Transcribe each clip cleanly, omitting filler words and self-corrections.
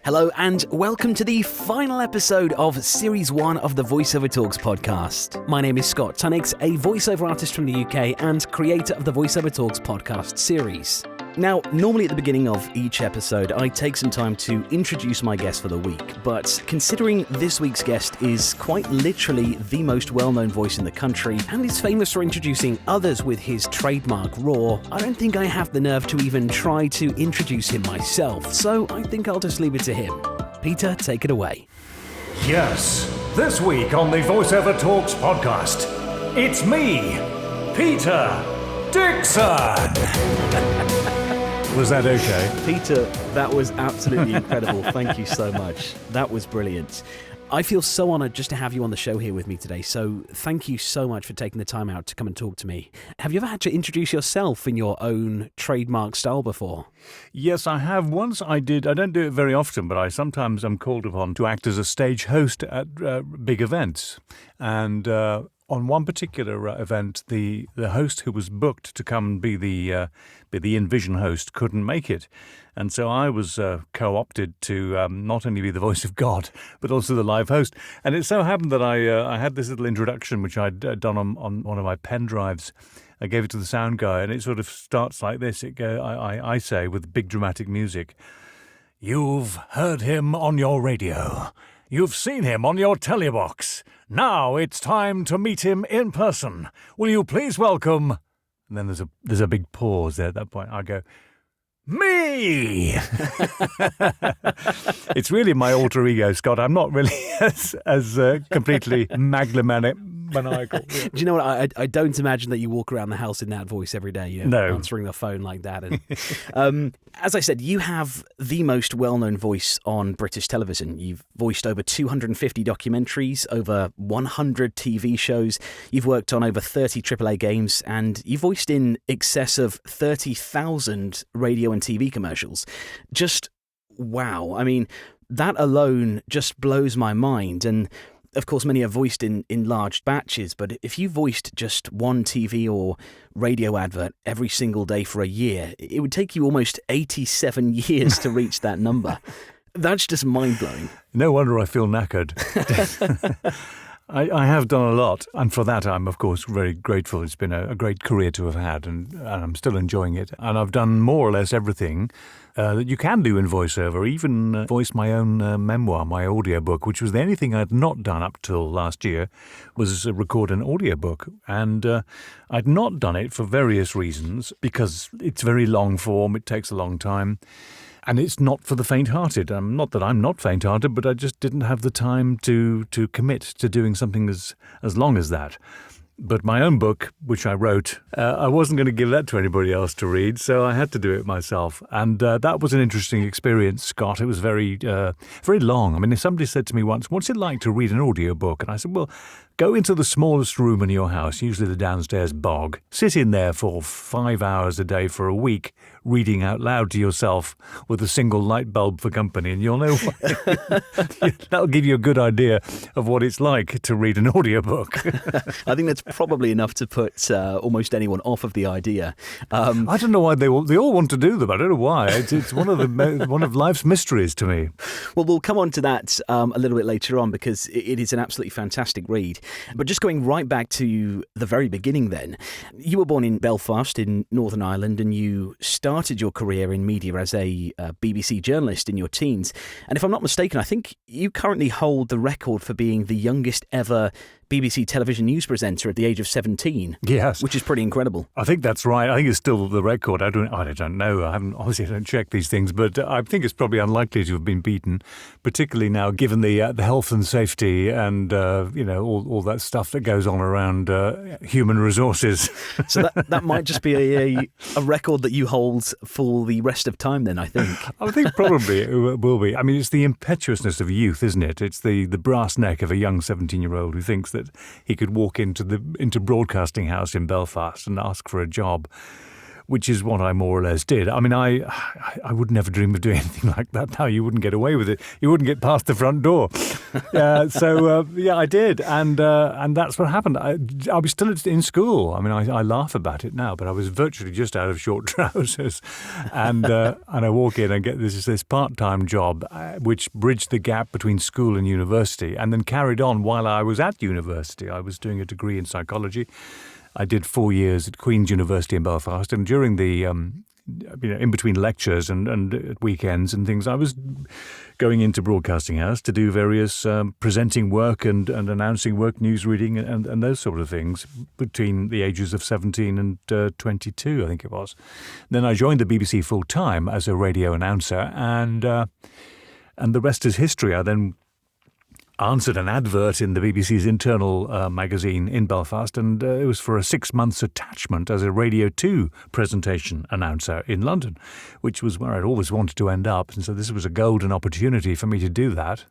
Hello and welcome to the final episode of Series 1 of the Voiceover Talks Podcast. My name is Scott Tunnix, a voiceover artist from the UK and creator of the Voiceover Talks Podcast series. Now, normally at the beginning of each episode, I take some time to introduce my guest for the week, but considering this week's guest is quite literally the most well-known voice in the country and is famous for introducing others with his trademark roar, I don't think I have the nerve to even try to introduce him myself, so I think I'll just leave it to him. Peter, take it away. Yes, this week on the Voiceover Talks Podcast, it's me, Peter Dickson. Was that okay? Peter, that was absolutely incredible. Thank you so much. That was brilliant. I feel so honoured just to have you on the show here with me today, so thank you so much for taking the time out to come and talk to me. Have you ever had to introduce yourself in your own trademark style before? Yes, I have. Once I did. I don't do it very often, but I sometimes am called upon to act as a stage host at big events. And on one particular event, the host who was booked to come be the in-vision host couldn't make it. And so I was co-opted to not only be the voice of God, but also the live host. And it so happened that I had this little introduction, which I'd done on one of my pen drives. I gave it to the sound guy, and it sort of starts like this. I say, with big dramatic music, "You've heard him on your radio. You've seen him on your telebox. Now it's time to meet him in person. Will you please welcome..." And then there's a big pause there at that point. I go, "Me!" It's really my alter ego, Scott. I'm not really as completely maniacal. Do you know what? I don't imagine that you walk around the house in that voice every day, No. answering the phone like that. And, as I said, you have the most well-known voice on British television. You've voiced over 250 documentaries, over 100 TV shows. You've worked on over 30 AAA games, and you've voiced in excess of 30,000 radio and TV commercials. Just wow. I mean, that alone just blows my mind. And of course, many are voiced in large batches, but if you voiced just one TV or radio advert every single day for a year, it would take you almost 87 years to reach that number. That's just mind-blowing. No wonder I feel knackered. I have done a lot, and for that I'm, of course, very grateful. It's been a great career to have had, and I'm still enjoying it. And I've done more or less everything that you can do in voiceover, even voiced my own memoir, my audiobook, which was the only thing I'd not done up till last year, was record an audiobook. And I'd not done it for various reasons, because it's very long form, it takes a long time. And it's not for the faint-hearted. Not that I'm not faint-hearted, but I just didn't have the time to commit to doing something as long as that. But my own book, which I wrote, I wasn't going to give that to anybody else to read, so I had to do it myself. And that was an interesting experience, Scott. It was very long. I mean, if somebody said to me once, "What's it like to read an audiobook?" And I said, "Well, go into the smallest room in your house, usually the downstairs bog. Sit in there for 5 hours a day for a week, reading out loud to yourself with a single light bulb for company, and you'll know that'll give you a good idea of what it's like to read an audiobook." I think that's probably enough to put almost anyone off of the idea. I don't know why they all want to do them. I don't know why. It's one of life's mysteries to me. Well, we'll come on to that a little bit later on, because it is an absolutely fantastic read. But just going right back to the very beginning then, you were born in Belfast in Northern Ireland, and you started your career in media as a BBC journalist in your teens. And if I'm not mistaken, I think you currently hold the record for being the youngest ever BBC television news presenter at the age of 17. Yes. Which is pretty incredible. I think that's right. I think it's still the record. I don't know. I don't check these things, but I think it's probably unlikely to have been beaten, particularly now given the health and safety and all that stuff that goes on around human resources. So that might just be a record that you hold for the rest of time then, I think. I think probably it will be. I mean, it's the impetuousness of youth, isn't it? It's the brass neck of a young 17-year-old who thinks that he could walk into Broadcasting House in Belfast and ask for a job. which is what I more or less did. I mean, I would never dream of doing anything like that now. You wouldn't get away with it. You wouldn't get past the front door. Yeah, I did. And that's what happened. I was still in school. I mean, I laugh about it now, but I was virtually just out of short trousers. And I walk in and get this part-time job, which bridged the gap between school and university, and then carried on while I was at university. I was doing a degree in psychology. I did 4 years at Queen's University in Belfast, and during the in between lectures and at weekends and things, I was going into Broadcasting House to do various presenting work and announcing work, news reading and those sort of things between the ages of 17 and 22, I think it was. Then I joined the BBC full time as a radio announcer, and the rest is history. I then answered an advert in the BBC's internal magazine in Belfast, and it was for a 6 months attachment as a Radio 2 presentation announcer in London, which was where I'd always wanted to end up. And so this was a golden opportunity for me to do that.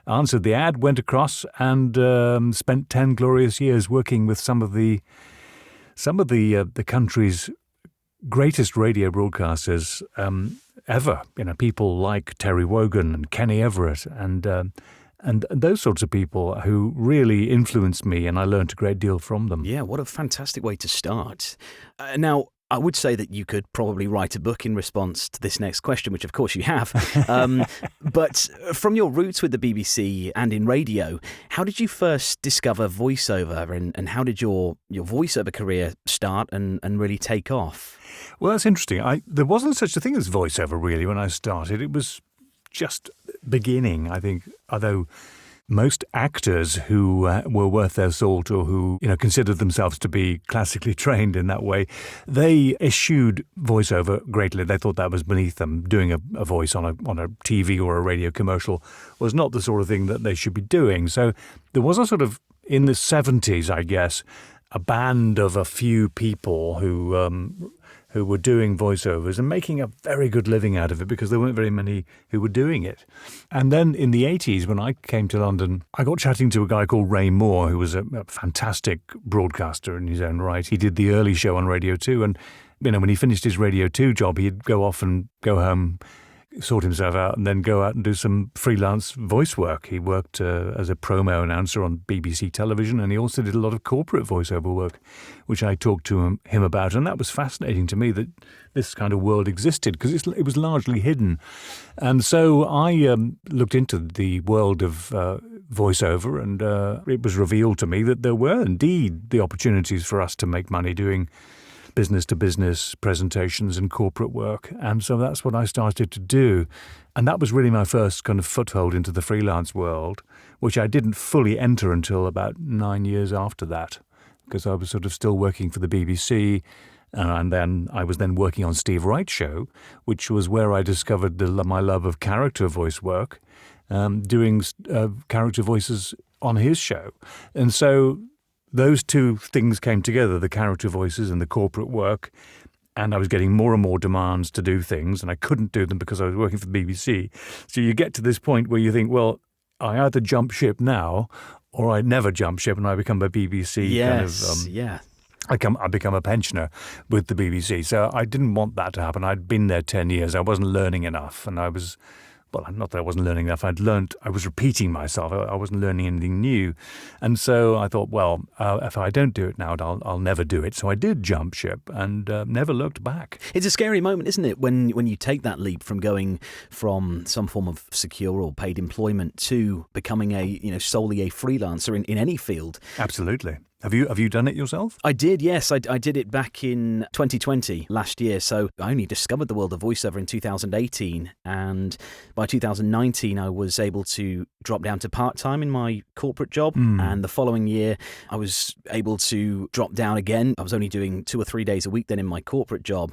Answered the ad, went across, and spent 10 glorious years working with some of the country's greatest radio broadcasters ever. People like Terry Wogan and Kenny Everett and those sorts of people who really influenced me, and I learned a great deal from them. Yeah, what a fantastic way to start. Now, I would say that you could probably write a book in response to this next question, which of course you have. But from your roots with the BBC and in radio, how did you first discover voiceover, and how did your voiceover career start and really take off? Well, that's interesting. There wasn't such a thing as voiceover really when I started. It was just beginning, I think, although most actors who were worth their salt or who considered themselves to be classically trained in that way, they eschewed voiceover greatly. They thought that was beneath them. Doing a voice on a TV or a radio commercial was not the sort of thing that they should be doing. So there was a sort of, in the 70s, I guess, a band of a few people who were doing voiceovers and making a very good living out of it because there weren't very many who were doing it. And then in the 80s, when I came to London, I got chatting to a guy called Ray Moore, who was a fantastic broadcaster in his own right. He did the early show on Radio 2, and when he finished his Radio 2 job, he'd go off and go home, sort himself out, and then go out and do some freelance voice work. He worked as a promo announcer on BBC television, and he also did a lot of corporate voiceover work, which I talked to him about. And that was fascinating to me that this kind of world existed because it was largely hidden. And so I looked into the world of voiceover, and it was revealed to me that there were indeed the opportunities for us to make money doing business-to-business presentations and corporate work. And so that's what I started to do. And that was really my first kind of foothold into the freelance world, which I didn't fully enter until about 9 years after that, because I was sort of still working for the BBC. And then I was then working on Steve Wright's show, which was where I discovered my love of character voice work, doing character voices on his show. And so those two things came together, the character voices and the corporate work, and I was getting more and more demands to do things, and I couldn't do them because I was working for the BBC. So you get to this point where you think, well, I either jump ship now or I never jump ship and I become a BBC I become a pensioner with the BBC. So I didn't want that to happen. I'd been there 10 years. I wasn't learning enough, and I was... Well, not that I wasn't learning enough. I was repeating myself. I wasn't learning anything new. And so I thought, well, if I don't do it now, I'll never do it. So I did jump ship and never looked back. It's a scary moment, isn't it, when you take that leap from going from some form of secure or paid employment to becoming solely a freelancer in any field. Absolutely. Have you done it yourself? I did, yes. I did it back in 2020, last year. So I only discovered the world of voiceover in 2018. And by 2019, I was able to drop down to part-time in my corporate job. And the following year, I was able to drop down again. I was only doing 2 or 3 days a week then in my corporate job.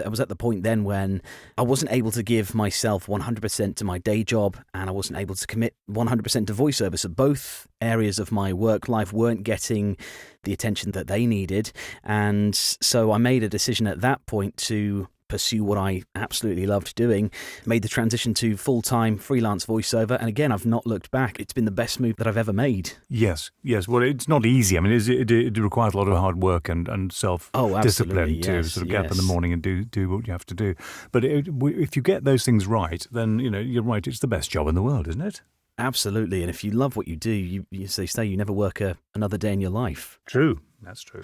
I was at the point then when I wasn't able to give myself 100% to my day job, and I wasn't able to commit 100% to voiceover. So both areas of my work life weren't getting the attention that they needed. And so I made a decision at that point to pursue what I absolutely loved doing, made the transition to full-time freelance voiceover, and again, I've not looked back. It's been the best move that I've ever made. Yes. Well, it's not easy. I mean, it requires a lot of hard work and self-discipline to sort of get up in the morning and do what you have to do. But if you get those things right, then, you're right, it's the best job in the world, isn't it? Absolutely. And if you love what you do, as they say, you never work another day in your life. True. That's true.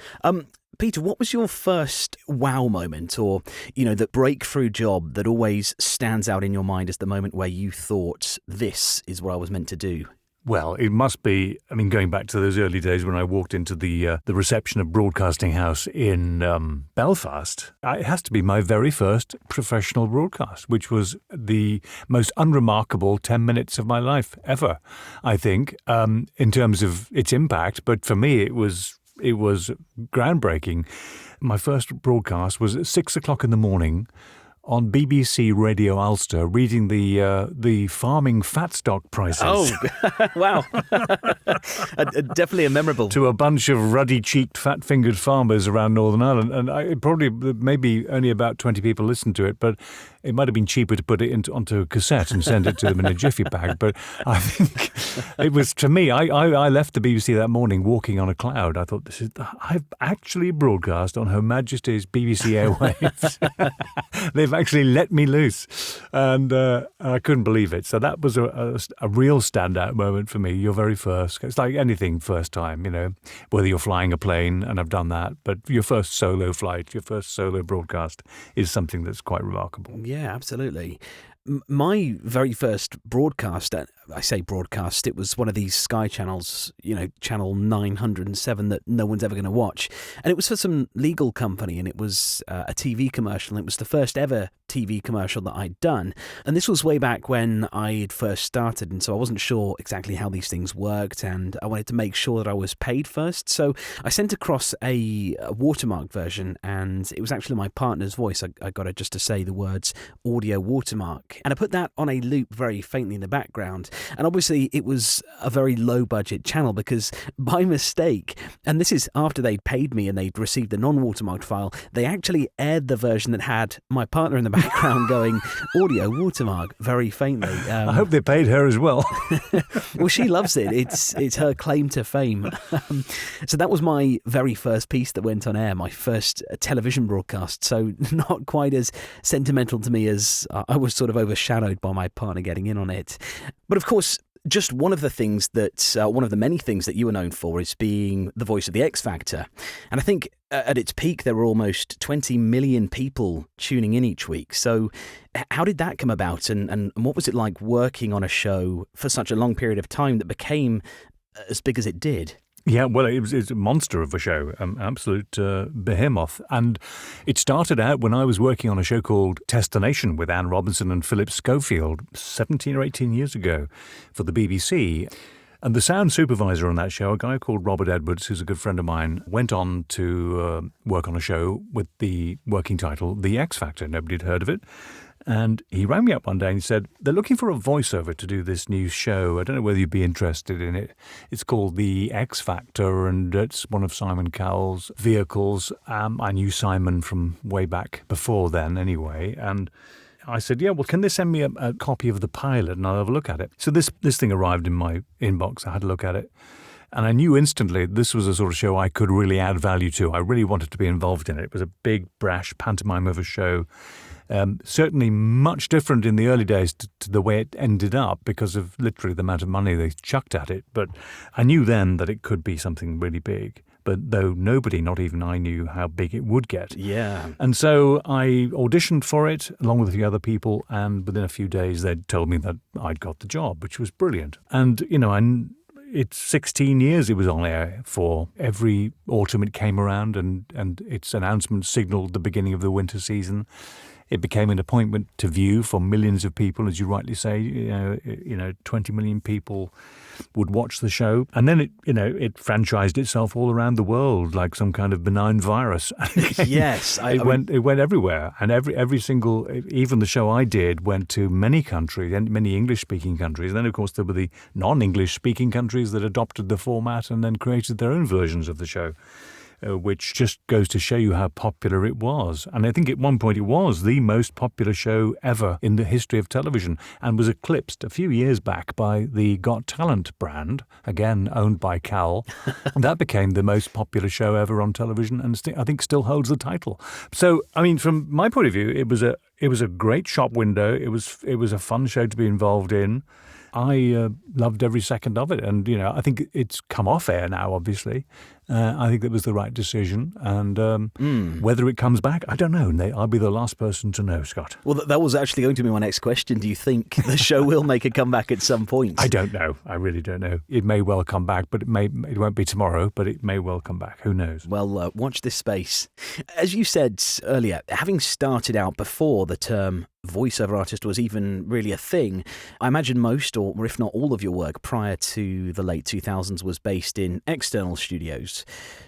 Peter, what was your first wow moment, or, the breakthrough job that always stands out in your mind as the moment where you thought, this is what I was meant to do? Well, it must be, going back to those early days when I walked into the reception of Broadcasting House in Belfast, it has to be my very first professional broadcast, which was the most unremarkable 10 minutes of my life ever, I think, in terms of its impact. But for me, it was groundbreaking. My first broadcast was at 6:00 in the morning on BBC Radio Ulster, reading the farming fat stock prices. Oh, wow. Definitely a memorable. To a bunch of ruddy-cheeked, fat-fingered farmers around Northern Ireland. And maybe only about 20 people listened to it, but it might have been cheaper to put it onto a cassette and send it to them in a jiffy bag. But I think it was, to me, I left the BBC that morning walking on a cloud. I thought, I've actually broadcast on Her Majesty's BBC airwaves. They've actually let me loose, and I couldn't believe it. So that was a real standout moment for me. Your very first. It's like anything first time, whether you're flying a plane, and I've done that, but your first solo flight, your first solo broadcast is something that's quite remarkable. Yeah, absolutely. My very first broadcast, I say broadcast, it was one of these Sky channels, channel 907 that no one's ever going to watch. And it was for some legal company, and it was a TV commercial. And it was the first ever TV commercial that I'd done. And this was way back when I had first started. And so I wasn't sure exactly how these things worked. And I wanted to make sure that I was paid first. So I sent across a watermark version, and it was actually my partner's voice. I got her just to say the words audio watermark. And I put that on a loop very faintly in the background. And obviously it was a very low budget channel because by mistake, and this is after they'd paid me and they'd received the non-watermarked file, they actually aired the version that had my partner in the background going audio watermark very faintly. I hope they paid her as well. Well, she loves it. It's her claim to fame. So that was my very first piece that went on air, my first television broadcast. So not quite as sentimental to me as I was sort of overshadowed by my partner getting in on it. But of course, just one of the many things that you are known for is being the voice of the XFactor. And I think at its peak, there were almost 20 million people tuning in each week. So how did that come about? And what was it like working on a show for such a long period of time that became as big as it did? Yeah, well, it's a monster of a show, absolute behemoth. And it started out when I was working on a show called Destination with Anne Robinson and Philip Schofield 17 or 18 years ago for the BBC. And the sound supervisor on that show, a guy called Robert Edwards, who's a good friend of mine, went on to work on a show with the working title The X Factor. Nobody had heard of it. And he rang me up one day and he said, they're looking for a voiceover to do this new show. I don't know whether you'd be interested in it. It's called The X Factor, and it's one of Simon Cowell's vehicles. I knew Simon from way back before then anyway. And I said, yeah, well, can they send me a copy of the pilot and I'll have a look at it? So this thing arrived in my inbox. I had a look at it. And I knew instantly this was a sort of show I could really add value to. I really wanted to be involved in it. It was a big, brash pantomime of a show. Certainly much different in the early days to the way it ended up because of literally the amount of money they chucked at it. But I knew then that it could be something really big. But though nobody, not even I, knew how big it would get. Yeah. And so I auditioned for it along with a few other people. And within a few days, they'd told me that I'd got the job, which was brilliant. And, it's 16 years it was on air for. Every autumn it came around and its announcement signalled the beginning of the winter season. It became an appointment to view for millions of people, as you rightly say. 20 million people would watch the show, and then it franchised itself all around the world like some kind of benign virus. Yes, it went everywhere, and every single, even the show I did went to many countries, and many English-speaking countries. And then, of course, there were the non-English-speaking countries that adopted the format and then created their own versions of the show. which just goes to show you how popular it was. And I think at one point it was the most popular show ever in the history of television, and was eclipsed a few years back by the Got Talent brand, again owned by Cal. And that became the most popular show ever on television, and I think still holds the title. So, I mean, from my point of view, it was a great shop window. It was a fun show to be involved in. I loved every second of it, and I think it's come off air now. Obviously, I think that was the right decision, and whether it comes back, I don't know. I'll be the last person to know, Scott. Well, that was actually going to be my next question. Do you think the show will make a comeback at some point? I don't know. I really don't know. It may well come back, but it won't be tomorrow. But it may well come back. Who knows? Well, watch this space. As you said earlier, having started out before the term voiceover artist was even really a thing, I imagine most, or if not all of your work prior to the late 2000s was based in external studios.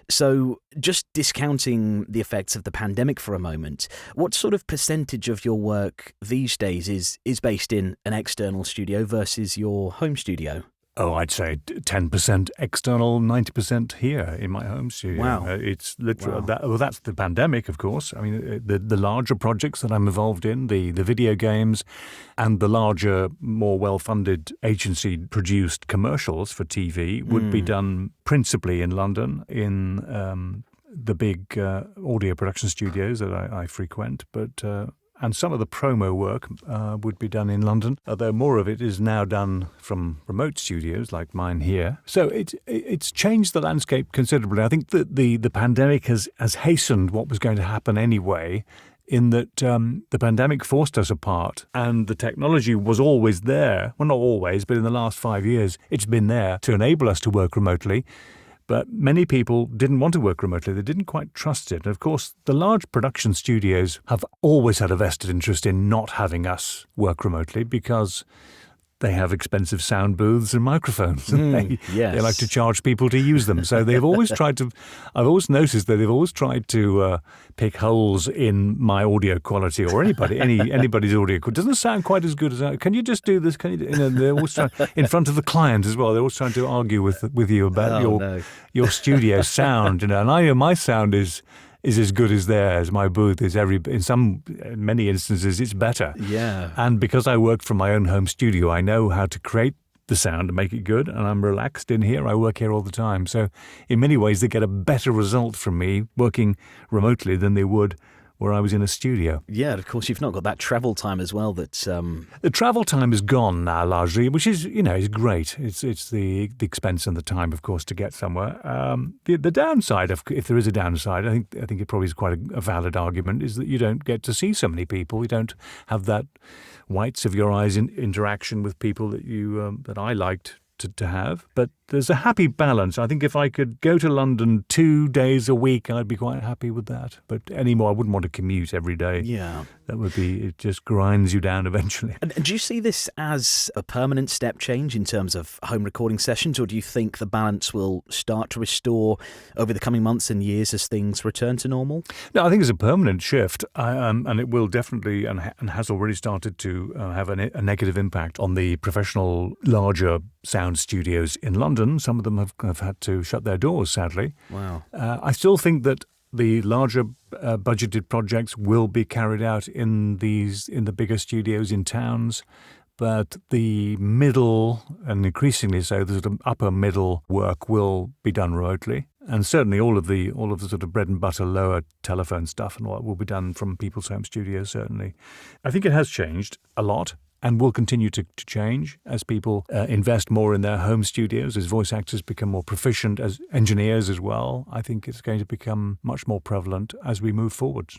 So just discounting the effects of the pandemic for a moment, what sort of percentage of your work these days is based in an external studio versus your home studio? Oh, I'd say 10% external, 90% here in my home studio. Wow. It's literally that's the pandemic, of course. I mean, the larger projects that I'm involved in, the video games, and the larger, more well-funded agency-produced commercials for TV would be done principally in London, in the big audio production studios that I frequent, but and some of the promo work would be done in London, although more of it is now done from remote studios like mine here. So it's changed the landscape considerably. I think that the pandemic has hastened what was going to happen anyway, in that the pandemic forced us apart, and the technology was always there. Well, not always, but in the last 5 years, it's been there to enable us to work remotely. But many people didn't want to work remotely. They didn't quite trust it. And of course, the large production studios have always had a vested interest in not having us work remotely, because they have expensive sound booths and microphones, and they like to charge people to use them. So they've always tried to. I've always noticed that they've always tried to pick holes in my audio quality, or anybody's audio. It doesn't sound quite as good as. Can you just do this? Can you? They're always trying in front of the client as well. They're always trying to argue with you about your studio sound. And I know my sound is as good as theirs. My booth is in many instances it's better. Yeah. And because I work from my own home studio, I know how to create the sound and make it good, and I'm relaxed in here. I work here all the time. So in many ways they get a better result from me working remotely than they would where I was in a studio. Yeah, of course, you've not got that travel time as well. The travel time is gone now, largely, which is, is great. It's the expense and the time, of course, to get somewhere. The downside, if there is a downside, I think it probably is quite a valid argument, is that you don't get to see so many people. You don't have that whites of your eyes interaction with people that I liked to have. But there's a happy balance. I think if I could go to London 2 days a week, I'd be quite happy with that. But anymore, I wouldn't want to commute every day. Yeah. It just grinds you down eventually. And do you see this as a permanent step change in terms of home recording sessions, or do you think the balance will start to restore over the coming months and years as things return to normal? No, I think it's a permanent shift, and it will definitely and has already started to have a negative impact on the professional, larger sound studios in London. Some of them have had to shut their doors, sadly. Wow. I still think that the larger budgeted projects will be carried out in the bigger studios in towns, but the middle, and increasingly so, the sort of upper middle work will be done remotely. And certainly all of the sort of bread and butter lower telephone stuff and what will be done from people's home studios, certainly. I think it has changed a lot, and will continue to change as people invest more in their home studios, as voice actors become more proficient, as engineers as well. I think it's going to become much more prevalent as we move forward.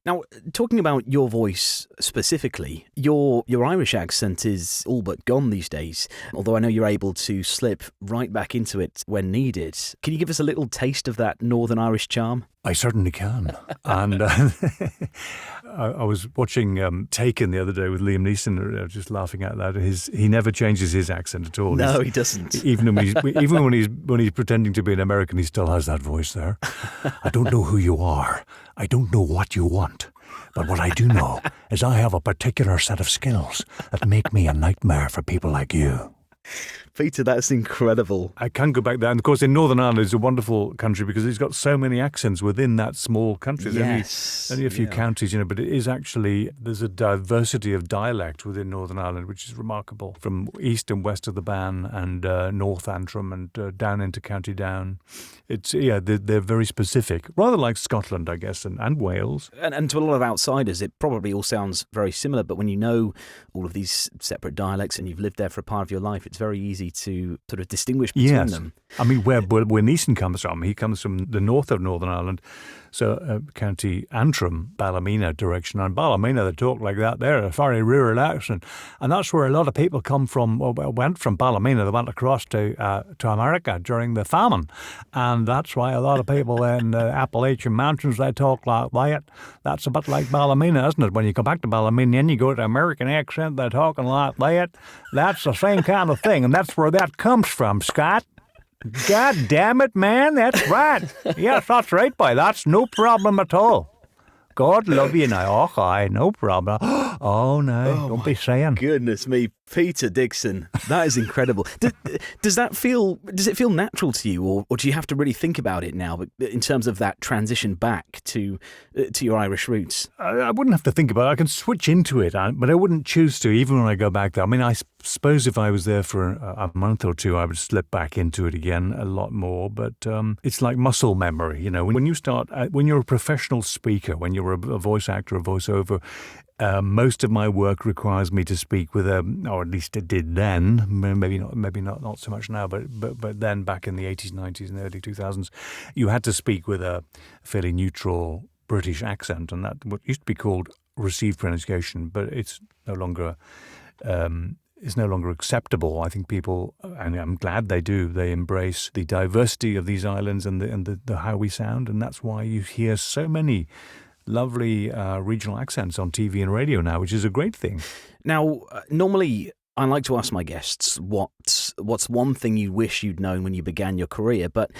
Now, talking about your voice specifically, your Irish accent is all but gone these days, although I know you're able to slip right back into it when needed. Can you give us a little taste of that Northern Irish charm? I certainly can. And I was watching Taken the other day with Liam Neeson, just laughing out loud. He never changes his accent at all. No, he doesn't. Even when he's pretending to be an American, he still has that voice there. I don't know who you are. I don't know what you want. But what I do know is I have a particular set of skills that make me a nightmare for people like you. Peter, that's incredible. I can go back there. And of course, in Northern Ireland, it's a wonderful country because it's got so many accents within that small country. There's only a few counties, but it is actually, there's a diversity of dialect within Northern Ireland, which is remarkable. From east and west of the Bann and North Antrim and down into County Down. It's, they're very specific, rather like Scotland, I guess, and Wales. And to a lot of outsiders, it probably all sounds very similar, but when you know all of these separate dialects and you've lived there for a part of your life, it's very easy to sort of distinguish between them. I mean, where Neeson comes from, he comes from the north of Northern Ireland, so County Antrim, Ballymena direction. And Ballymena, they talk like that there, a very rural accent. And that's where a lot of people come from, went from Ballymena, they went across to America during the famine. And that's why a lot of people in the Appalachian Mountains, they talk like that. That's a bit like Ballymena, isn't it? When you go back to Ballymena and you go to American accent, they're talking like that. That's the same kind of thing. And that's where that comes from, Scott. God damn it, man, that's right. Yes, that's right, boy. That's no problem at all. God love you now. Oh, aye, no problem. Oh, no, don't be saying. Goodness me, Peter Dickson, that is incredible. Does it feel natural to you, or do you have to really think about it now in terms of that transition back to your Irish roots? I wouldn't have to think about it. I can switch into it, but I wouldn't choose to, even when I go back there. I mean, I suppose if I was there for a month or two, I would slip back into it again a lot more. But it's like muscle memory, when you start, when you're a professional speaker, when you're a voice actor, a voiceover, most of my work requires me to speak with or at least it did then, maybe not so much now, but then back in the 80s, 90s and early 2000s, you had to speak with a fairly neutral British accent, and that what used to be called received pronunciation, but it's no longer acceptable. I think people, and I'm glad they do, they embrace the diversity of these islands and the how we sound, and that's why you hear so many lovely regional accents on TV and radio now, which is a great thing. Now, normally I like to ask my guests what's one thing you wish you'd known when you began your career, but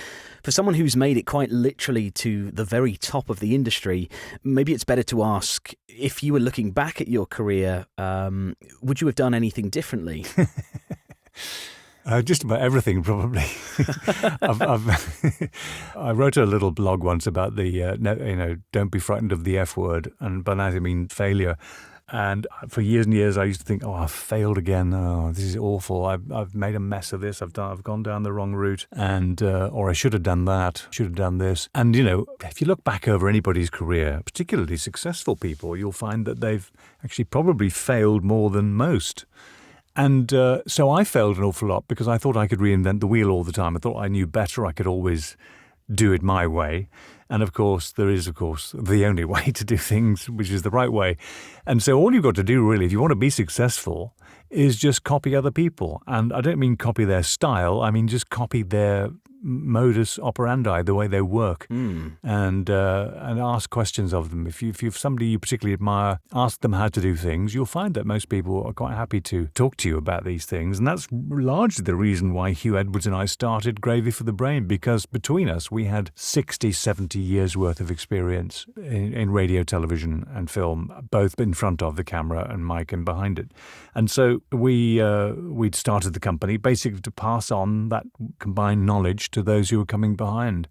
for someone who's made it quite literally to the very top of the industry, maybe it's better to ask, if you were looking back at your career, would you have done anything differently? Just about everything, probably. I wrote a little blog once about the, don't be frightened of the F word, and by that I mean failure. And for years and years, I used to think, I've failed again. Oh, this is awful. I've made a mess of this. I've gone down the wrong route, and or I should have done that. Should have done this. And if you look back over anybody's career, particularly successful people, you'll find that they've actually probably failed more than most. And so I failed an awful lot because I thought I could reinvent the wheel all the time. I thought I knew better. I could always do it my way. And of course, there is, the only way to do things, which is the right way. And so all you've got to do, really, if you want to be successful, is just copy other people. And I don't mean copy their style. I mean just copy their modus operandi, the way they work, and ask questions of them. If you've somebody you particularly admire, ask them how to do things. You'll find that most people are quite happy to talk to you about these things, and that's largely the reason why Hugh Edwards and I started Gravy for the Brain, because between us we had 60, 70 years worth of experience in radio, television and film, both in front of the camera and mic and behind it. And so we'd started the company basically to pass on that combined knowledge to those who are coming behind.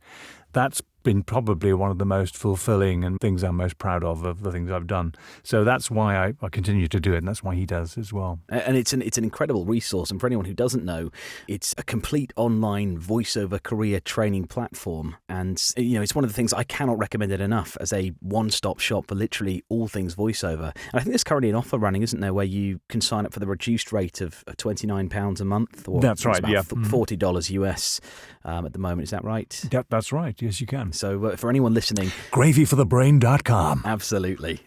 That's been probably one of the most fulfilling and things I'm most proud of the things I've done. So that's why I continue to do it, and that's why he does as well. And it's an incredible resource. And for anyone who doesn't know, it's a complete online voiceover career training platform. And it's one of the things I cannot recommend it enough as a one-stop shop for literally all things voiceover. And I think there's currently an offer running, isn't there, where you can sign up for the reduced rate of £29 a month, or that's right, yeah, $40 US at the moment. Is that right? Yeah, that's right. Yes, you can. So for anyone listening, gravyforthebrain.com. Absolutely.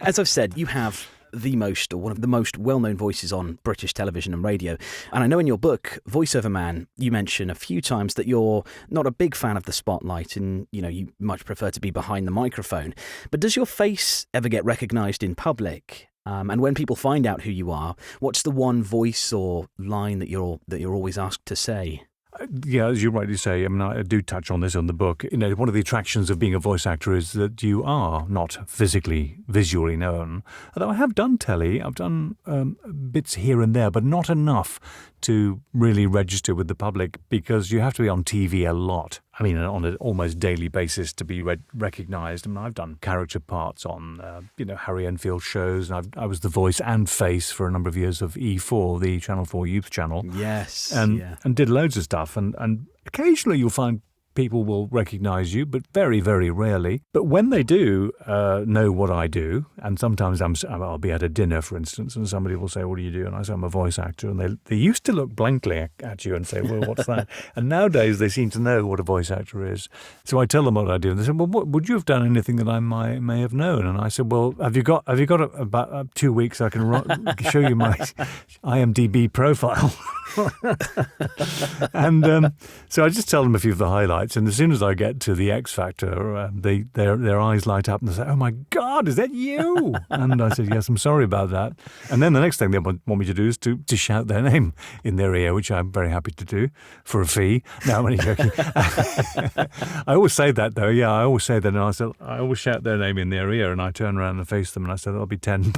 As I've said, you have one of the most well-known voices on British television and radio. And I know in your book, Voiceover Man, you mention a few times that you're not a big fan of the spotlight and, you much prefer to be behind the microphone. But does your face ever get recognised in public? And when people find out who you are, what's the one voice or line that you're always asked to say? Yeah, as you rightly say, I mean, I do touch on this in the book. You know, one of the attractions of being a voice actor is that you are not visually known. Although I have done telly, I've done bits here and there, but not enough to really register with the public, because you have to be on TV a lot. I mean, on an almost daily basis to be recognised. I mean, I've done character parts on, Harry Enfield shows, and I was the voice and face for a number of years of E4, the Channel 4 youth channel. Yes. And did loads of stuff. And occasionally you'll find people will recognise you, but very, very rarely. But when they do know what I do, and sometimes I'll be at a dinner, for instance, and somebody will say, "What do you do?" And I say, "I'm a voice actor." And they used to look blankly at you and say, "Well, what's that?" And nowadays they seem to know what a voice actor is. So I tell them what I do, and they say, "Well, would you have done anything that I may have known?" And I said, "Well, have you got about 2 weeks I can show you my IMDb profile?" And so I just tell them a few of the highlights. And as soon as I get to the XFactor, their eyes light up and they say, "Oh my God, is that you?" And I said, "Yes, I'm sorry about that." And then the next thing they want me to do is to shout their name in their ear, which I'm very happy to do for a fee. No, I'm only joking. I always say that though. Yeah, I always say that. And I always shout their name in their ear, and I turn around and face them and I say, "That'll be £10."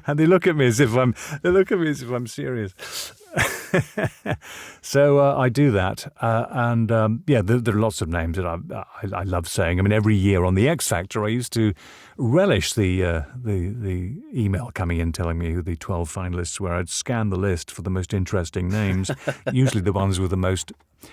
And they look at me as if I'm serious. So I do that, and there are lots of names that I love saying. I mean, every year on the X Factor, I used to relish the email coming in telling me who the 12 finalists were. I'd scan the list for the most interesting names, usually the ones with the most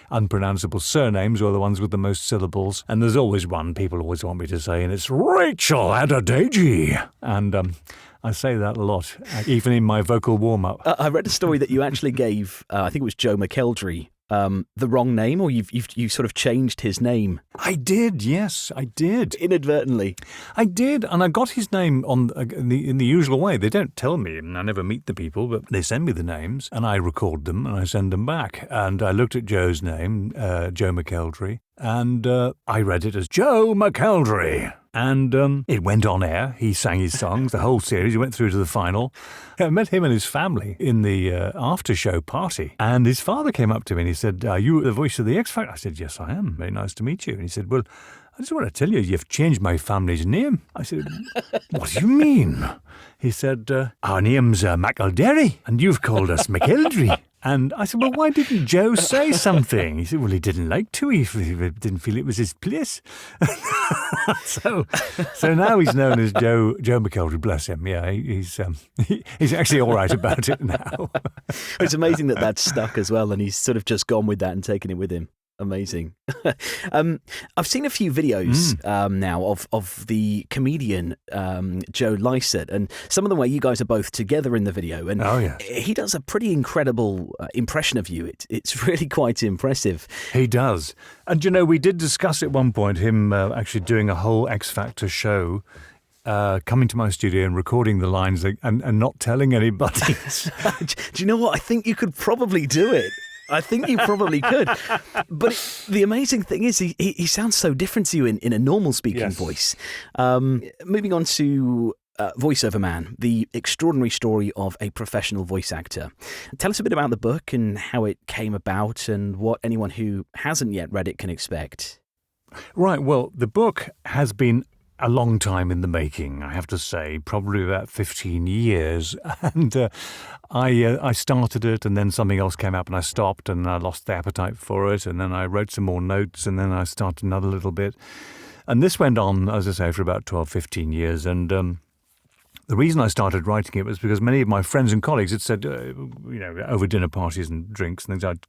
unpronounceable surnames or the ones with the most syllables. And there's always one people always want me to say, and it's Rachel Adedeji. And I say that a lot, even in my vocal warm-up. I read a story that you actually gave, I think it was Joe McElderry, the wrong name, or you sort of changed his name. I did, yes, I did. Inadvertently. I did, and I got his name in the usual way. They don't tell me, and I never meet the people, but they send me the names, and I record them, and I send them back. And I looked at Joe's name, Joe McElderry, and I read it as Joe McElderry. And it went on air. He sang his songs, the whole series. He went through to the final. I met him and his family in the after-show party. And his father came up to me and he said, "Are you the voice of the X Factor?" I said, "Yes, I am. Very nice to meet you." And he said, "Well, I just want to tell you, you've changed my family's name." I said, "What do you mean?" He said, "Our name's McElderry, and you've called us McElderry." And I said, "Well, why didn't Joe say something?" He said, "Well, he didn't like to. He didn't feel it was his place." So now he's known as Joe McElderry. Bless him. Yeah, he's actually all right about it now. It's amazing that that's stuck as well, and he's sort of just gone with that and taken it with him. Amazing. I've seen a few videos now of the comedian Joe Lycett, and some of the way you guys are both together in the video. And he does a pretty incredible impression of you. It's really quite impressive. He does. And, we did discuss at one point him actually doing a whole X Factor show, coming to my studio and recording the lines and not telling anybody. Do you know what? I think you could probably do it. I think you probably could. But the amazing thing is he sounds so different to you in a normal speaking voice. Moving on to Voiceover Man, the extraordinary story of a professional voice actor. Tell us a bit about the book and how it came about and what anyone who hasn't yet read it can expect. Right. Well, the book has been a long time in the making, I have to say, probably about 15 years. And I started it, and then something else came up and I stopped, and I lost the appetite for it. And then I wrote some more notes, and then I started another little bit. And this went on, as I say, for about 12, 15 years. And the reason I started writing it was because many of my friends and colleagues had said, over dinner parties and drinks and things, I'd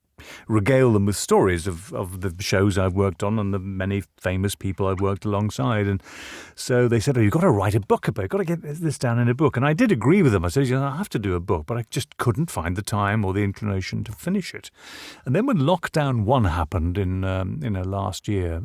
regale them with stories of the shows I've worked on and the many famous people I've worked alongside. And so they said, "Oh, you've got to write a book about it. You've got to get this down in a book." And I did agree with them. I said, "I have to do a book," but I just couldn't find the time or the inclination to finish it. And then when lockdown 1 happened in last year,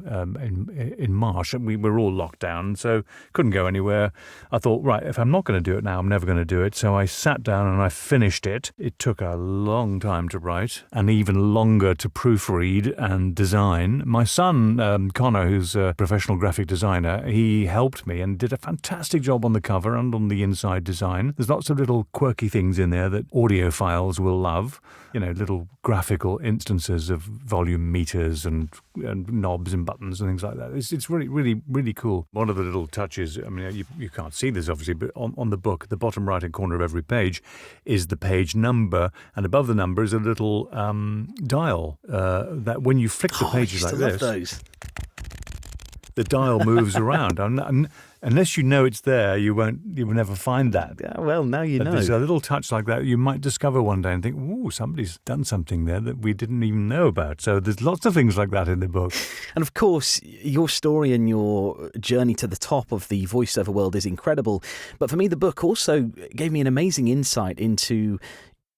in March, and we were all locked down, so couldn't go anywhere. I thought, right, if I'm not going to do it now, I'm never going to do it. So I sat down and I finished it. It took a long time to write, and even taken longer to proofread and design. My son, Connor, who's a professional graphic designer, he helped me and did a fantastic job on the cover and on the inside design. There's lots of little quirky things in there that audiophiles will love. Little graphical instances of volume meters and knobs and buttons and things like that. It's really, really, really cool. One of the little touches, I mean, you can't see this obviously, but on the book, the bottom right-hand corner of every page is the page number, and above the number is a little dial that when you flick the pages like this, those. the dial moves around. Unless you know it's there, you will never find that. Yeah, well, now you know. There's a little touch like that you might discover one day and think, ooh, somebody's done something there that we didn't even know about. So there's lots of things like that in the book. And of course, your story and your journey to the top of the voiceover world is incredible. But for me, the book also gave me an amazing insight into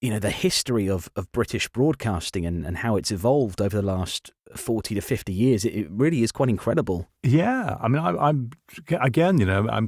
the history of British broadcasting and how it's evolved over the last 40 to 50 years. It really is quite incredible. Yeah, I mean, I'm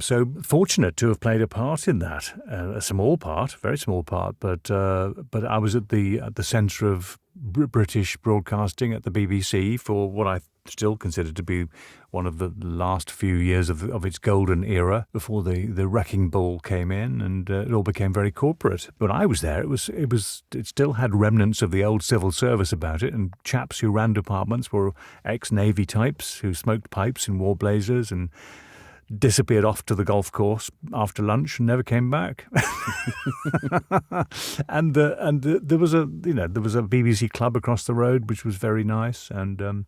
so fortunate to have played a part in that, a small part, very small part, but I was at the centre of British broadcasting at the BBC for what I still consider to be one of the last few years of its golden era before the wrecking ball came in and it all became very corporate. But I was there. It still had remnants of the old civil service about it, and chaps who ran departments were ex-Navy types who smoked pipes in war blazers and disappeared off to the golf course after lunch and never came back. and there was a BBC club across the road which was very nice, and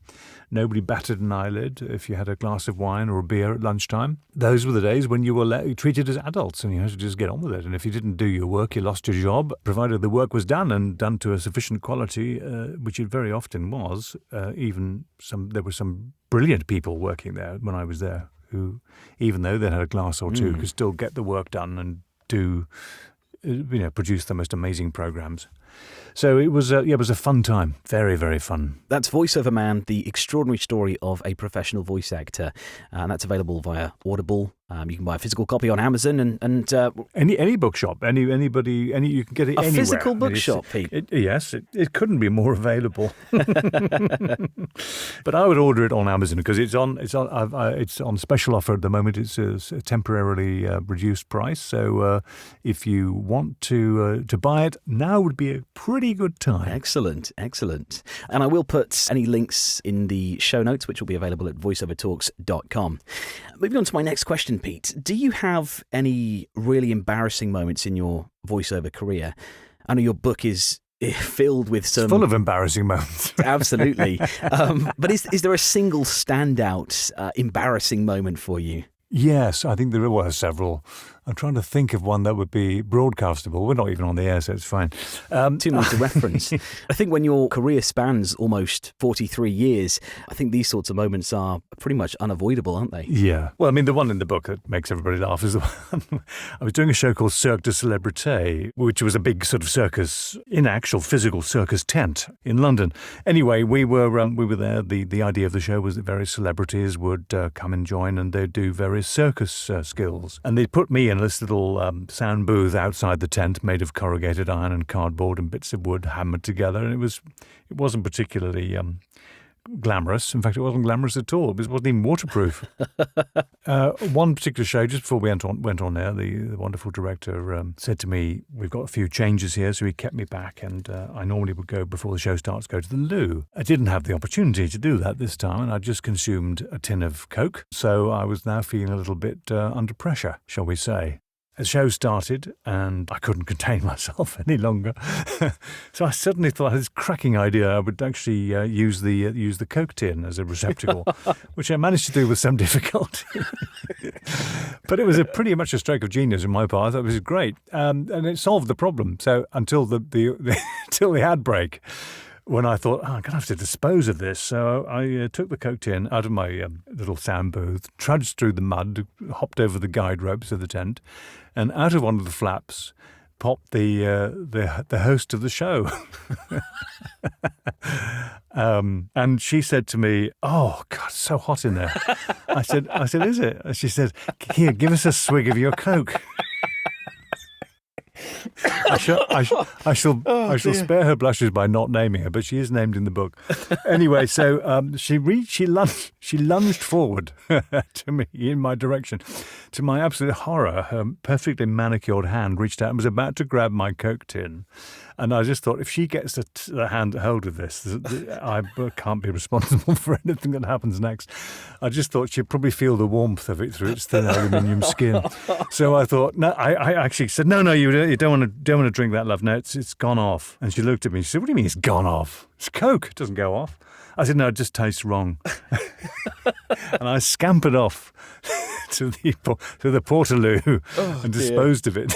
nobody batted an eyelid if you had a glass of wine or a beer at lunchtime. Those were the days when you were treated as adults and you had to just get on with it. And if you didn't do your work, you lost your job, provided the work was done and done to a sufficient quality, which it very often was. There were some brilliant people working there when I was there, who, even though they had a glass or two, could still get the work done and produce the most amazing programs. So it was a fun time, very, very fun. That's Voiceover Man, the extraordinary story of a professional voice actor, and that's available via Audible. You can buy a physical copy on Amazon and any bookshop, anybody, you can get it anywhere. A physical bookshop, Pete. Yes, it couldn't be more available. But I would order it on Amazon because it's on special offer at the moment. It's a temporarily reduced price. So if you want to buy it, now would be a pretty good time. Excellent. And I will put any links in the show notes, which will be available at voiceovertalks.com. Moving on to my next question, Pete. Do you have any really embarrassing moments in your voiceover career? I know your book is filled with some... It's full of embarrassing moments. Absolutely. But is there a single standout embarrassing moment for you? Yes, I think there were several. I'm trying to think of one that would be broadcastable. We're not even on the air, so it's fine. Too much to reference. I think when your career spans almost 43 years, I think these sorts of moments are pretty much unavoidable, aren't they? Yeah. Well, I mean, the one in the book that makes everybody laugh is the one I was doing a show called Cirque du Célébrité, which was a big sort of circus, in actual physical circus tent in London. Anyway, we were there. The idea of the show was that various celebrities would come and join, and they'd do various circus skills. And they'd put me in this little sound booth outside the tent made of corrugated iron and cardboard and bits of wood hammered together, and it wasn't particularly glamorous. In fact, it wasn't glamorous at all. It wasn't even waterproof. One particular show, just before we went on air, the wonderful director said to me, "We've got a few changes here," so he kept me back, and I normally would go, before the show starts, go to the loo. I didn't have the opportunity to do that this time, and I just consumed a tin of Coke, so I was now feeling a little bit under pressure, shall we say. The show started, and I couldn't contain myself any longer. So I suddenly thought I had this cracking idea. I would actually use the Coke tin as a receptacle, which I managed to do with some difficulty. But it was pretty much a stroke of genius on my part. That was great, and it solved the problem. So until until the ad break, when I thought, I'm going to have to dispose of this. So I took the Coke tin out of my little sound booth, trudged through the mud, hopped over the guide ropes of the tent, and out of one of the flaps popped the host of the show. And she said to me, "Oh, God, it's so hot in there." I said, "Is it?" And she said, "Here, give us a swig of your Coke." I shall spare her blushes by not naming her, but she is named in the book. Anyway, so she lunged forward to me in my direction. To my absolute horror, her perfectly manicured hand reached out and was about to grab my Coke tin. And I just thought, if she gets the hold of this, I can't be responsible for anything that happens next. I just thought she'd probably feel the warmth of it through its thin aluminium skin. So I thought, no, I actually said, no, you don't want to drink that, love. No, it's gone off. And she looked at me. She said, what do you mean it's gone off? It's Coke. It doesn't go off. I said, no, it just tastes wrong. And I scampered off to the Portaloo and disposed of it.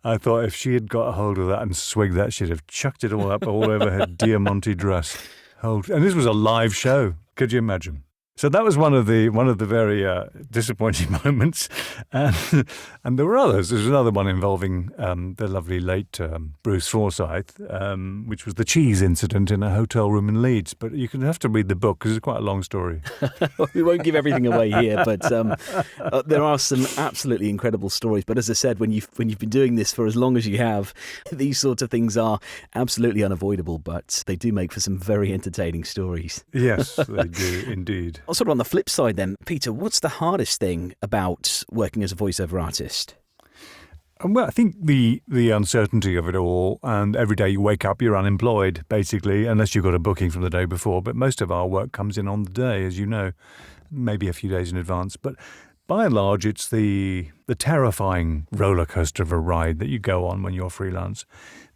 I thought if she had got a hold of that and swigged that, she'd have chucked it all up all over her Diamante dress. And this was a live show. Could you imagine? So that was one of the very disappointing moments, and there were others. There was another one involving the lovely late Bruce Forsyth, which was the cheese incident in a hotel room in Leeds. But you can have to read the book because it's quite a long story. We won't give everything away here, but there are some absolutely incredible stories. But as I said, when you've been doing this for as long as you have, these sorts of things are absolutely unavoidable. But they do make for some very entertaining stories. Yes, they do indeed. Sort of on the flip side then, Peter, what's the hardest thing about working as a voiceover artist? Well, I think the uncertainty of it all, and every day you wake up, you're unemployed, basically, unless you've got a booking from the day before. But most of our work comes in on the day, as you know, maybe a few days in advance. But by and large, it's the terrifying roller coaster of a ride that you go on when you're freelance,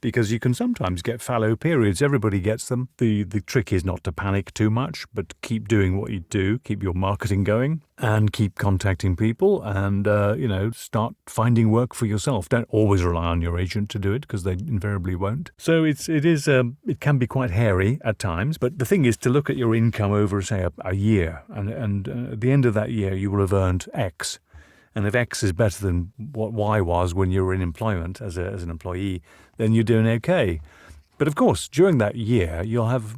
because you can sometimes get fallow periods. Everybody gets them. The trick is not to panic too much, but keep doing what you do, keep your marketing going, and keep contacting people, and start finding work for yourself. Don't always rely on your agent to do it, because they invariably won't. So it can be quite hairy at times. But the thing is to look at your income over, say, a year, and at the end of that year you will have earned X. And if X is better than what Y was when you were in employment as an employee, then you're doing okay. But of course, during that year, you'll have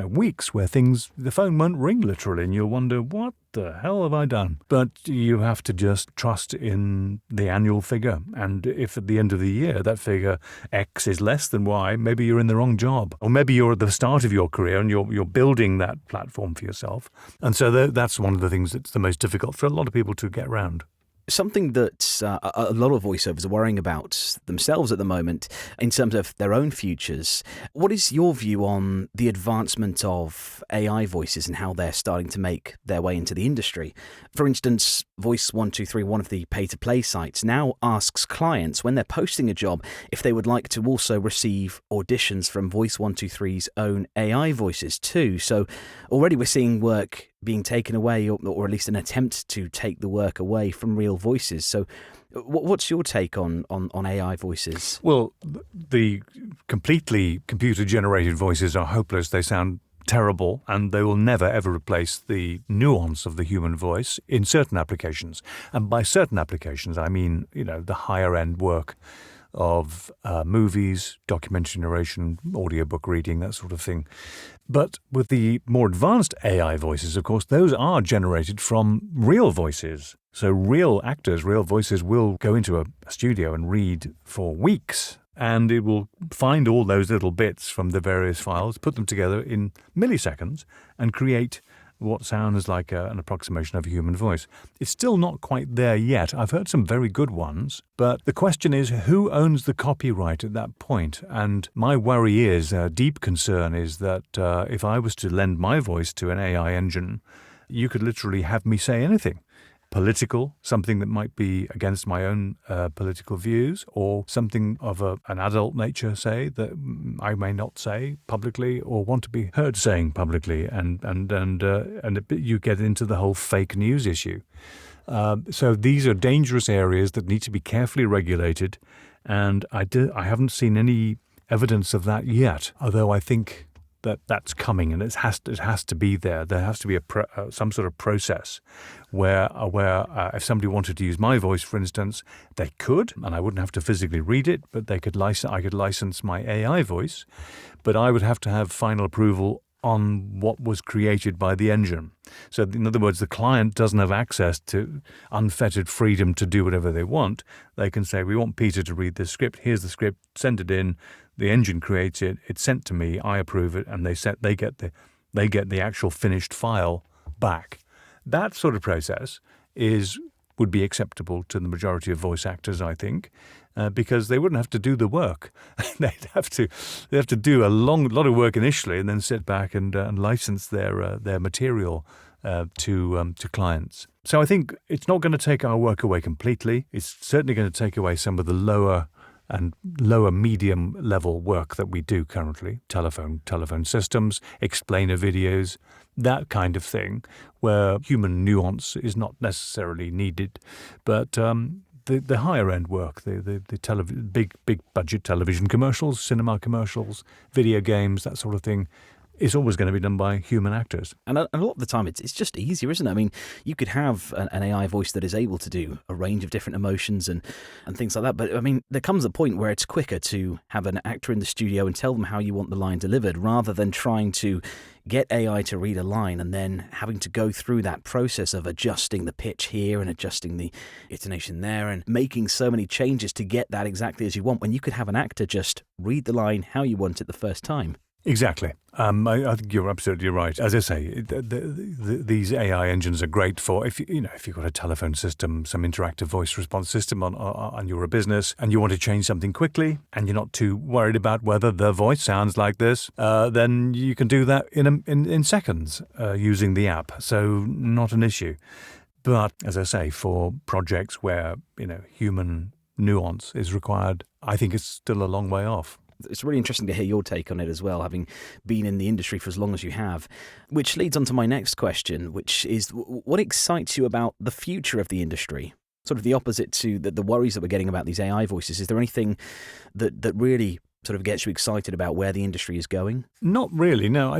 weeks where the phone won't ring literally, and you'll wonder, what the hell have I done? But you have to just trust in the annual figure. And if at the end of the year that figure X is less than Y, maybe you're in the wrong job. Or maybe you're at the start of your career and you're building that platform for yourself. And so that's one of the things that's the most difficult for a lot of people to get around. Something that a lot of voiceovers are worrying about themselves at the moment in terms of their own futures. What is your view on the advancement of AI voices and how they're starting to make their way into the industry? For instance, Voice123, one of the pay-to-play sites, now asks clients when they're posting a job if they would like to also receive auditions from Voice123's own AI voices too. So already we're seeing work being taken away, or at least an attempt to take the work away from real voices. So what's your take on AI voices? Well, the completely computer-generated voices are hopeless. They sound terrible, and they will never, ever replace the nuance of the human voice in certain applications. And by certain applications, I mean, the higher-end work of movies, documentary narration, audiobook reading, that sort of thing. But with the more advanced AI voices, of course, those are generated from real voices. So real actors, real voices will go into a studio and read for weeks, and it will find all those little bits from the various files, put them together in milliseconds, and create what sounds like an approximation of a human voice. It's still not quite there yet. I've heard some very good ones, but the question is, who owns the copyright at that point? And my worry is, deep concern is that if I was to lend my voice to an AI engine, you could literally have me say anything. Political, something that might be against my own political views, or something of an adult nature, say, that I may not say publicly or want to be heard saying publicly, and you get into the whole fake news issue. So these are dangerous areas that need to be carefully regulated, and I haven't seen any evidence of that yet, although I think that's coming, and it has to be there. There has to be some sort of process where if somebody wanted to use my voice, for instance, they could, and I wouldn't have to physically read it, but I could license my AI voice, but I would have to have final approval on what was created by the engine. So in other words, the client doesn't have access to unfettered freedom to do whatever they want. They can say, we want Peter to read this script. Here's the script. Send it in. The engine creates it. It's sent to me. I approve it, and they get the actual finished file back. That sort of process would be acceptable to the majority of voice actors, I think, because they wouldn't have to do the work. They'd have to do a lot of work initially, and then sit back and license their material to clients. So I think it's not going to take our work away completely. It's certainly going to take away some of the lower medium level work that we do currently, telephone systems, explainer videos, that kind of thing, where human nuance is not necessarily needed. But the higher end work, the big budget television commercials, cinema commercials, video games, that sort of thing, is always going to be done by human actors. And a lot of the time, it's just easier, isn't it? I mean, you could have an AI voice that is able to do a range of different emotions and things like that. But, I mean, there comes a point where it's quicker to have an actor in the studio and tell them how you want the line delivered, rather than trying to get AI to read a line and then having to go through that process of adjusting the pitch here and adjusting the intonation there and making so many changes to get that exactly as you want, when you could have an actor just read the line how you want it the first time. Exactly. I think you're absolutely right. As I say, these AI engines are great for if you've got a telephone system, some interactive voice response system on you're a business and you want to change something quickly and you're not too worried about whether the voice sounds like this, then you can do that in seconds using the app. So not an issue. But as I say, for projects where human nuance is required, I think it's still a long way off. It's really interesting to hear your take on it as well, having been in the industry for as long as you have, which leads on to my next question, which is what excites you about the future of the industry? Sort of the opposite to the worries that we're getting about these AI voices. Is there anything that really sort of gets you excited about where the industry is going? Not really, no.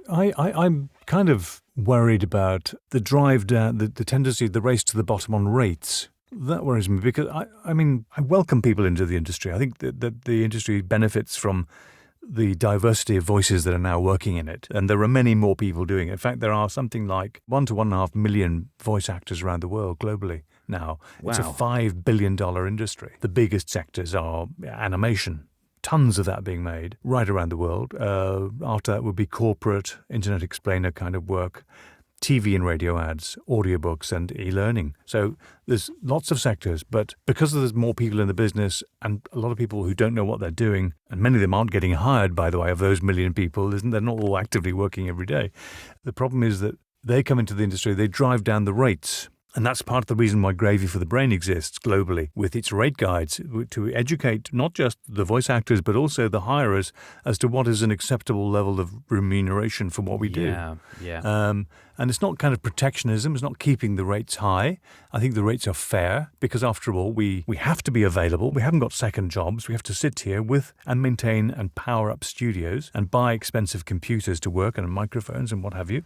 I'm kind of worried about the drive down, the tendency, the race to the bottom on rates. That worries me because, I welcome people into the industry. I think that the industry benefits from the diversity of voices that are now working in it. And there are many more people doing it. In fact, there are something like 1 to 1.5 million voice actors around the world globally now. Wow. It's a $5 billion industry. The biggest sectors are animation. Tons of that being made right around the world. After that would be corporate, internet explainer kind of work, TV and radio ads, audiobooks and e-learning. So there's lots of sectors, but because there's more people in the business and a lot of people who don't know what they're doing, and many of them aren't getting hired, by the way, of those million people, they're not all actively working every day. The problem is that they come into the industry, they drive down the rates. And that's part of the reason why Gravy for the Brain exists globally, with its rate guides to educate not just the voice actors, but also the hirers as to what is an acceptable level of remuneration for what we do. Yeah. And it's not kind of protectionism. It's not keeping the rates high. I think the rates are fair because, after all, we have to be available. We haven't got second jobs. We have to sit here with and maintain and power up studios and buy expensive computers to work and microphones and what have you.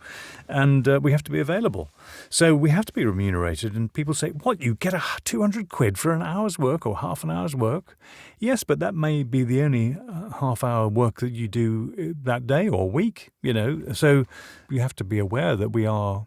And we have to be available. So we have to be remunerated. And people say, what, you get £200 for an hour's work or half an hour's work? Yes, but that may be the only half-hour work that you do that day or week, So you have to be aware that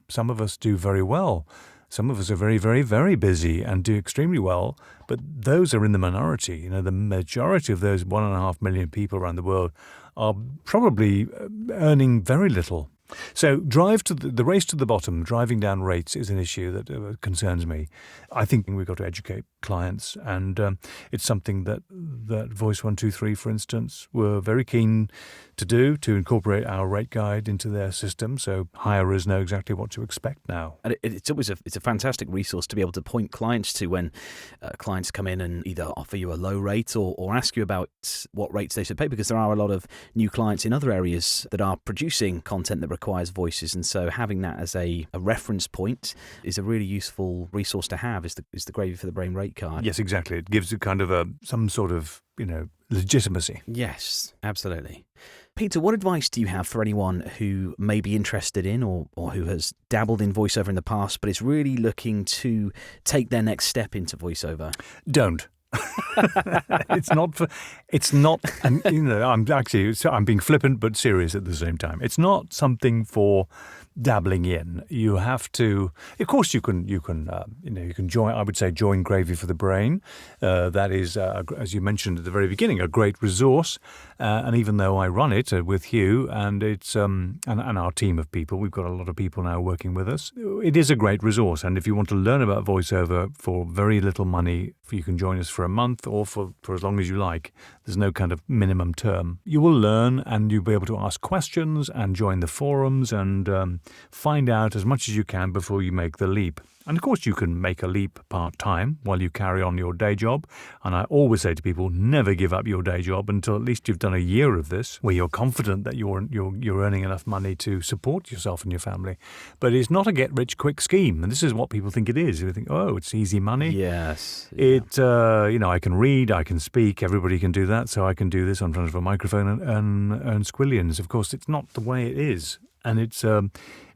some of us do very well. Some of us are very, very, very busy and do extremely well, but those are in the minority. The majority of those 1.5 million people around the world are probably earning very little. So the race to the bottom, driving down rates is an issue that concerns me. I think we've got to educate clients, and it's something that Voice 123, for instance, were very keen to do, to incorporate our rate guide into their system, so hirers know exactly what to expect now. And it's always a fantastic resource to be able to point clients to when clients come in and either offer you a low rate or ask you about what rates they should pay, because there are a lot of new clients in other areas that are producing content that requires voices, and so having that as a reference point is a really useful resource to have, is the Gravy for the Brain rate card. Yes, exactly. It gives you kind of some sort of, legitimacy. Yes, absolutely. Peter, what advice do you have for anyone who may be interested in or who has dabbled in voiceover in the past but is really looking to take their next step into voiceover? Don't. It's not, and I'm being flippant but serious at the same time. It's not something for dabbling in. You have to, of course, you can join. I would say join Gravy for the Brain. That is, as you mentioned at the very beginning, a great resource. And even though I run it with Hugh and it's and our team of people, we've got a lot of people now working with us. It is a great resource, and if you want to learn about voiceover for very little money, you can join us for a month or for as long as you like. There's no kind of minimum term. You will learn, and you'll be able to ask questions and join the forums and find out as much as you can before you make the leap. And of course, you can make a leap part-time while you carry on your day job. And I always say to people, never give up your day job until at least you've done a year of this, where you're confident that you're earning enough money to support yourself and your family. But it's not a get-rich-quick scheme. And this is what people think it is. They think, oh, it's easy money. Yes. Yeah. I can read, I can speak, everybody can do that, so I can do this in front of a microphone and earn squillions. Of course, it's not the way it is. And it's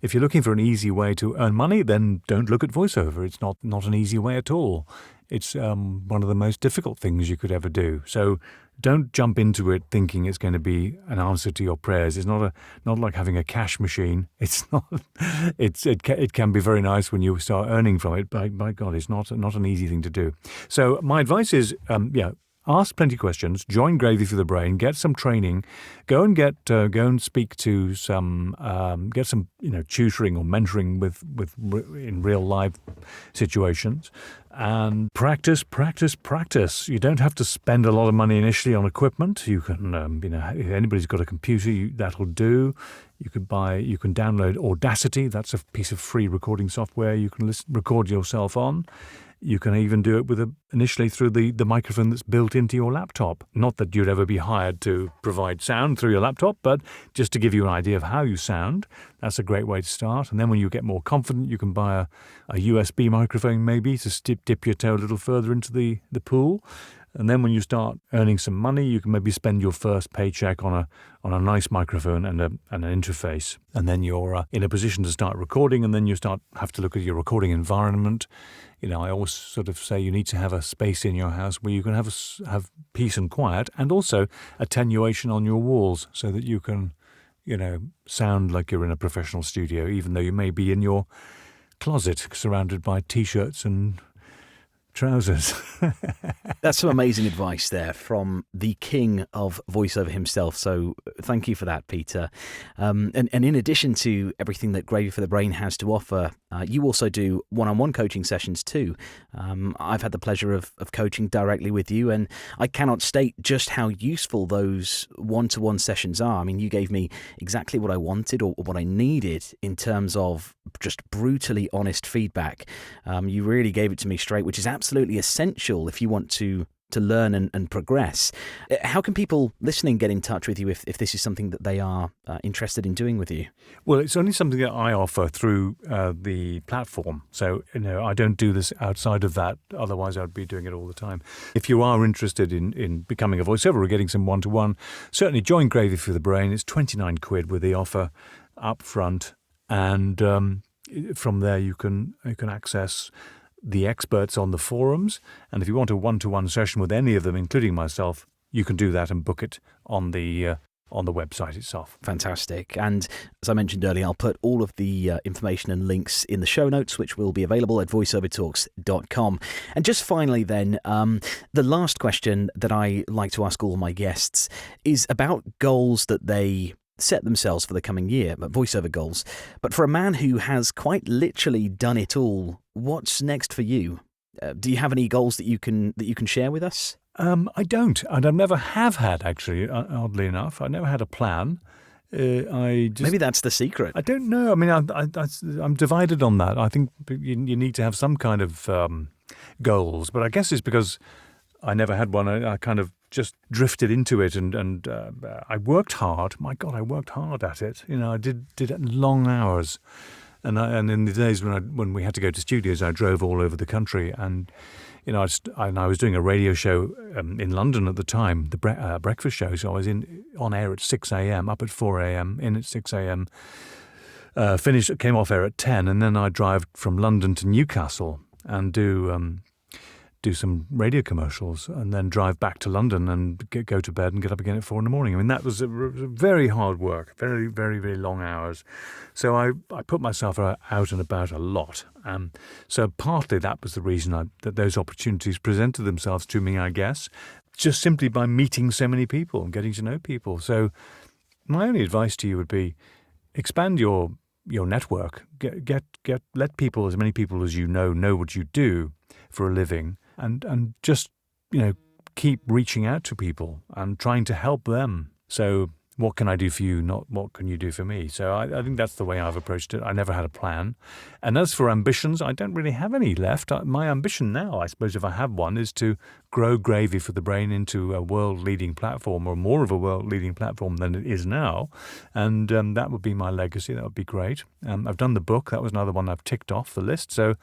if you're looking for an easy way to earn money, then don't look at voiceover. It's not an easy way at all. It's one of the most difficult things you could ever do. So don't jump into it thinking it's going to be an answer to your prayers. It's not like having a cash machine. It's not. It can be very nice when you start earning from it. But by God, it's not an easy thing to do. So my advice is, ask plenty of questions, join Gravy for the Brain, get some training, go and speak to some, get some tutoring or mentoring with in real live situations, and practice. You don't have to spend a lot of money initially on equipment. You can, if anybody's got a computer, that'll do. You can download Audacity. That's a piece of free recording software you can record yourself on. You can even do it initially through the microphone that's built into your laptop. Not that you'd ever be hired to provide sound through your laptop, but just to give you an idea of how you sound. That's a great way to start. And then when you get more confident, you can buy a USB microphone maybe to dip your toe a little further into the pool. And then when you start earning some money, you can maybe spend your first paycheck on a nice microphone and an interface. And then you're in a position to start recording, and then you have to look at your recording environment. I always sort of say you need to have a space in your house where you can have peace and quiet, and also attenuation on your walls so that you can, sound like you're in a professional studio, even though you may be in your closet surrounded by T-shirts and trousers. That's some amazing advice there from the king of voiceover himself. So thank you for that, Peter. And in addition to everything that Gravy for the Brain has to offer, you also do one-on-one coaching sessions too. I've had the pleasure of coaching directly with you, and I cannot state just how useful those one-to-one sessions are. I mean, you gave me exactly what I wanted or what I needed in terms of just brutally honest feedback. You really gave it to me straight, which is absolutely essential if you want to learn and progress. How can people listening get in touch with you if this is something that they are interested in doing with you? Well, it's only something that I offer through the platform. So, I don't do this outside of that. Otherwise, I'd be doing it all the time. If you are interested in becoming a voiceover or getting some one-to-one, certainly join Gravy for the Brain. It's 29 quid with the offer up front. And from there, you can access the experts on the forums, and if you want a one-to-one session with any of them, including myself, you can do that and book it on the website itself. Fantastic. And as I mentioned earlier, I'll put all of the information and links in the show notes, which will be available at voiceovertalks.com. And just finally then, the last question that I like to ask all my guests is about goals that they set themselves for the coming year, voiceover goals. But for a man who has quite literally done it all, what's next for you? Do you have any goals that you can share with us? I don't, and I never have had, actually, oddly enough. I never had a plan. Maybe that's the secret. I don't know. I mean, I'm divided on that. I think you need to have some kind of goals, but I guess it's because I never had one. I kind of just drifted into it, and I worked hard. My God, I worked hard at it. I did long hours, and in the days when we had to go to studios, I drove all over the country, and I was doing a radio show in London at the time, the breakfast show. So I was on air at 6 a.m., up at 4 a.m., in at 6 a.m. Came off air at 10, and then I drive from London to Newcastle and do do some radio commercials, and then drive back to London and go to bed and get up again at 4 a.m. I mean, that was very hard work, very, very, very long hours. So I put myself out and about a lot. So partly that was the reason that those opportunities presented themselves to me, I guess, just simply by meeting so many people and getting to know people. So my only advice to you would be expand your network. Let people, as many people as you know what you do for a living, and just, keep reaching out to people and trying to help them. So what can I do for you, not what can you do for me? So I think that's the way I've approached it. I never had a plan. And as for ambitions, I don't really have any left. My ambition now, I suppose, if I have one, is to grow Gravy for the Brain into a world-leading platform, or more of a world-leading platform than it is now. And that would be my legacy. That would be great. I've done the book. That was another one I've ticked off the list. So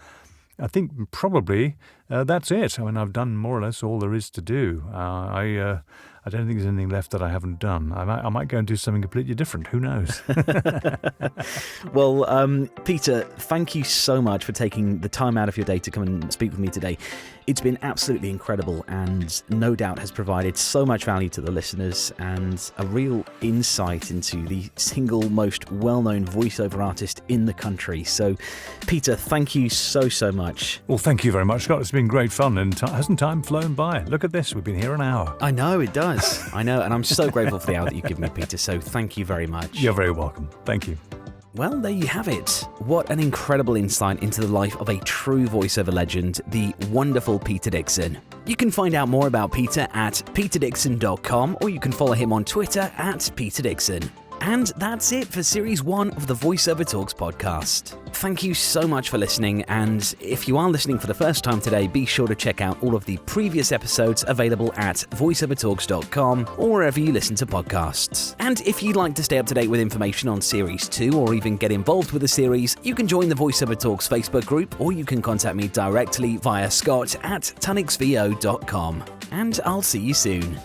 I think probably that's it. I mean, I've done more or less all there is to do. I don't think there's anything left that I haven't done. I might go and do something completely different. Who knows? Well, Peter, thank you so much for taking the time out of your day to come and speak with me today. It's been absolutely incredible, and no doubt has provided so much value to the listeners and a real insight into the single most well-known voiceover artist in the country. So, Peter, thank you so much. Well, thank you very much, Scott. It's been great fun, and hasn't time flown by? Look at this. We've been here an hour. I know, it does. I know, and I'm so grateful for the hour that you've given me, Peter, so thank you very much. You're very welcome. Thank you. Well, there you have it. What an incredible insight into the life of a true voiceover legend, the wonderful Peter Dickson. You can find out more about Peter at peterdickson.com, or you can follow him on Twitter at Peter Dickson. And that's it for Series 1 of the Voiceover Talks podcast. Thank you so much for listening, and if you are listening for the first time today, be sure to check out all of the previous episodes available at voiceovertalks.com or wherever you listen to podcasts. And if you'd like to stay up to date with information on Series 2 or even get involved with the series, you can join the Voiceover Talks Facebook group, or you can contact me directly via scott@tunnixvo.com. And I'll see you soon.